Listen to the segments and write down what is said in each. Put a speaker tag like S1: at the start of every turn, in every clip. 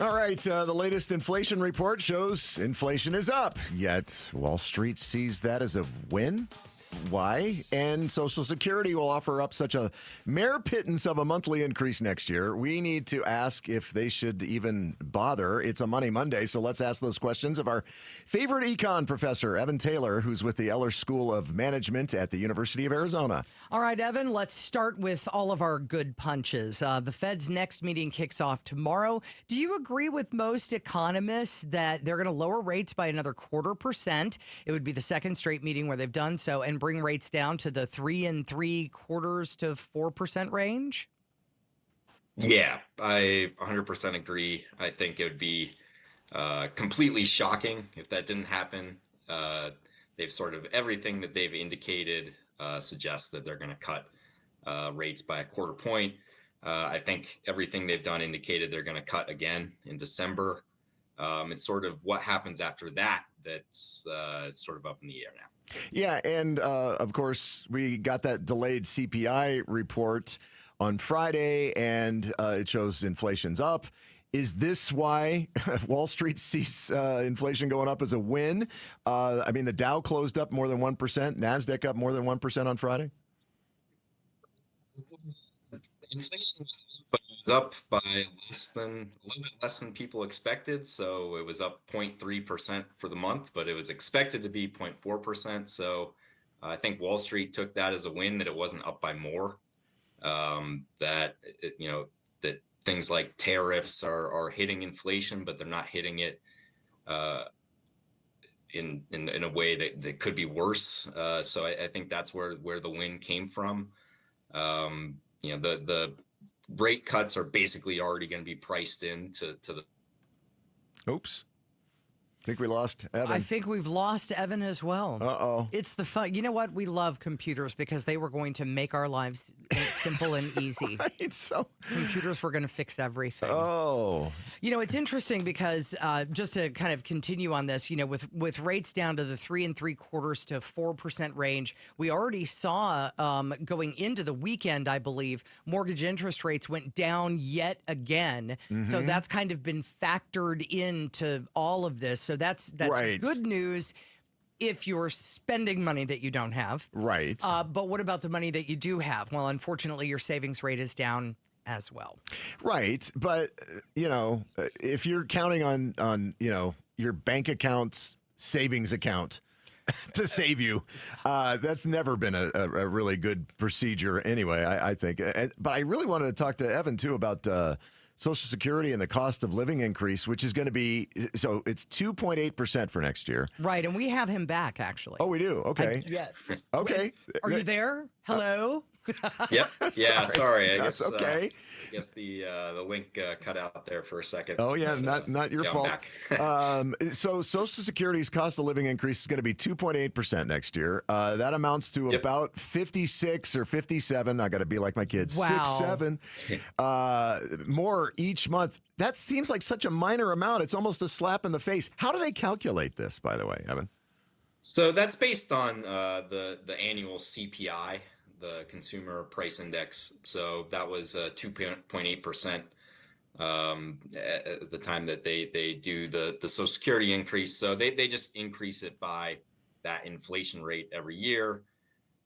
S1: All right, the latest inflation report shows inflation is up, yet Wall Street sees that as a win. Why? And Social Security will offer up such a mere pittance of a monthly increase next year. We need to ask if they should even bother. It's a Money Monday, so let's ask those questions of our favorite econ professor, Evan Taylor, who's with the Eller School of Management at the University of Arizona.
S2: All right, Evan, let's start with all of our good punches. The Fed's next meeting kicks off tomorrow. Do you agree with most economists that they're going to lower rates by another 0.25%? It would be the second straight meeting where they've done so, and bring rates down to the 3 3/4 to 4% range?
S3: Yeah, I 100% agree. I think it would be completely shocking if that didn't happen. They've sort of everything that they've indicated suggests that they're going to cut rates by a 1/4 point. I think everything they've done indicated they're going to cut again in December. It's sort of what happens after that that's sort of up in the air now.
S1: Yeah, and of course, we got that delayed CPI report on Friday, and it shows inflation's up. Is this why Wall Street sees inflation going up as a win? I mean, the Dow closed up more than 1%, NASDAQ up more than 1% on Friday?
S3: Inflation was up by a little bit less than people expected. So it was up 0.3% for the month, but it was expected to be 0.4%. So I think Wall Street took that as a win, that it wasn't up by more. That things like tariffs are hitting inflation, but they're not hitting it in a way that could be worse. So I think that's where the win came from. The rate cuts are basically already going to be priced into the.
S1: Oops. I think we lost Evan.
S2: I think we've lost Evan as well.
S1: Uh-oh.
S2: It's the fun. You know what? We love computers because they were going to make our lives simple and easy.
S1: Right, so
S2: computers were going to fix everything.
S1: Oh.
S2: You know, it's interesting because just to kind of continue on this, with rates down to the 3 3/4 to 4% range, we already saw going into the weekend, I believe, mortgage interest rates went down yet again. Mm-hmm. So that's kind of been factored into all of this. So that's right. Good news if you're spending money that you don't have.
S1: Right.
S2: But what about the money that you do have? Well, unfortunately, your savings rate is down as well.
S1: Right. But, if you're counting on your bank account's savings account to save you, that's never been a really good procedure anyway, I think. But I really wanted to talk to Evan, too, about Social Security and the cost of living increase, which is going to be, so it's 2.8% for next year.
S2: Right, and we have him back, actually.
S1: Oh, we do? Okay.
S2: Yes.
S1: Okay.
S2: Are you there? Hello?
S3: Yep. Yeah, sorry. I guess
S1: okay.
S3: I guess the link cut out there for a second.
S1: Oh, yeah, not your fault. So Social Security's cost of living increase is going to be 2.8% next year. That amounts to about 56 or 57. I got to be like my kids.
S2: Wow.
S1: 6, 7 more each month. That seems like such a minor amount. It's almost a slap in the face. How do they calculate this, by the way, Evan?
S3: So that's based on the annual CPI, the Consumer Price Index. So that was 2.8% at the time that they do the Social Security increase. So they just increase it by that inflation rate every year.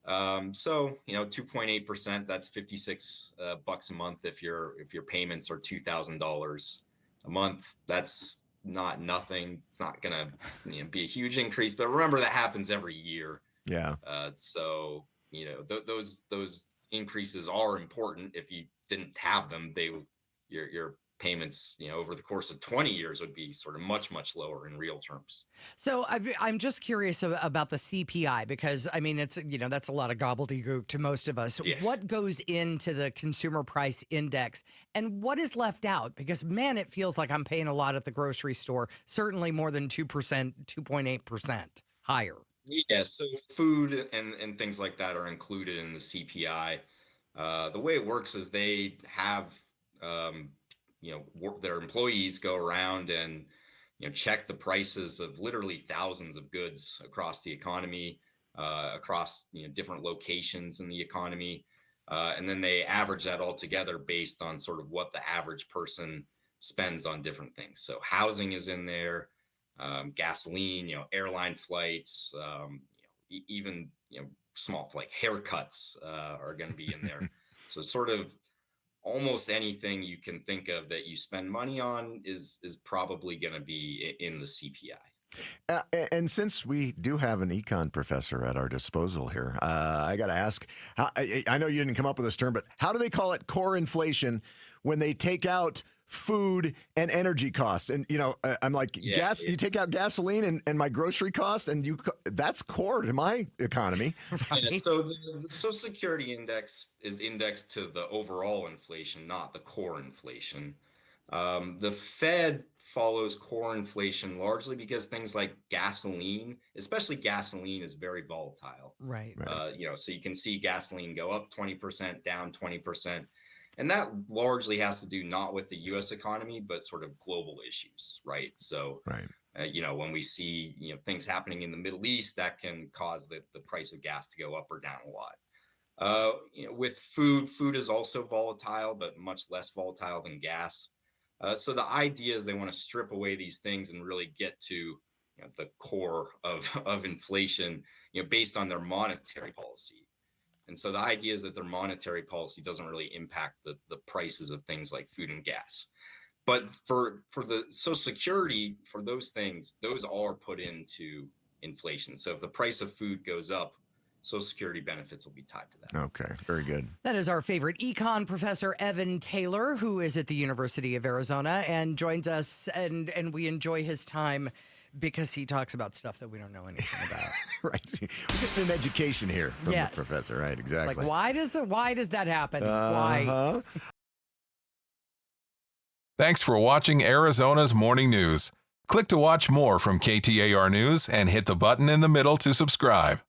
S3: So 2.8%, that's $56 a month. If your payments are $2,000 a month, that's not nothing. It's not gonna be a huge increase, but remember that happens every year.
S1: Yeah.
S3: So those increases are important. If you didn't have them, your payments, over the course of 20 years would be sort of much, much lower in real terms.
S2: So I'm just curious about the CPI because, I mean, it's, that's a lot of gobbledygook to most of us. Yeah. What goes into the Consumer Price Index and what is left out? Because, man, it feels like I'm paying a lot at the grocery store, certainly more than 2%, 2.8% higher.
S3: Yeah, so food and things like that are included in the CPI. The way it works is they have their employees go around and check the prices of literally thousands of goods across the economy, across different locations in the economy, and then they average that all together based on sort of what the average person spends on different things. So housing is in there, gasoline, airline flights, even small like haircuts are going to be in there. So sort of almost anything you can think of that you spend money on is probably going to be in the CPI.
S1: And since we do have an econ professor at our disposal here, I got to ask, I know you didn't come up with this term, but how do they call it core inflation when they take out food and energy costs? And, I'm like, gas, you take out gasoline and my grocery cost, and that's core to my economy.
S3: Right. Yeah, so the Social Security index is indexed to the overall inflation, not the core inflation. The Fed follows core inflation largely because things like gasoline, especially gasoline, is very volatile.
S2: Right.
S3: So you can see gasoline go up 20%, down 20%. And that largely has to do not with the U.S. economy, but sort of global issues, right? So, when we see, things happening in the Middle East, that can cause the price of gas to go up or down a lot. With food is also volatile, but much less volatile than gas. So the idea is they want to strip away these things and really get to the core of inflation, based on their monetary policy. And so the idea is that their monetary policy doesn't really impact the prices of things like food and gas. But for the Social Security, for those things, those are put into inflation. So if the price of food goes up, Social Security benefits will be tied to that.
S1: Okay, very good.
S2: That is our favorite econ professor, Evan Taylor, who is at the University of Arizona and joins us, and we enjoy his time because he talks about stuff that we don't know anything about.
S1: Right. We get an education here from the professor, right? Exactly.
S2: It's like, why does that happen? Why?
S4: Thanks for watching Arizona's Morning News. Click to watch more from KTAR News and hit the button in the middle to subscribe.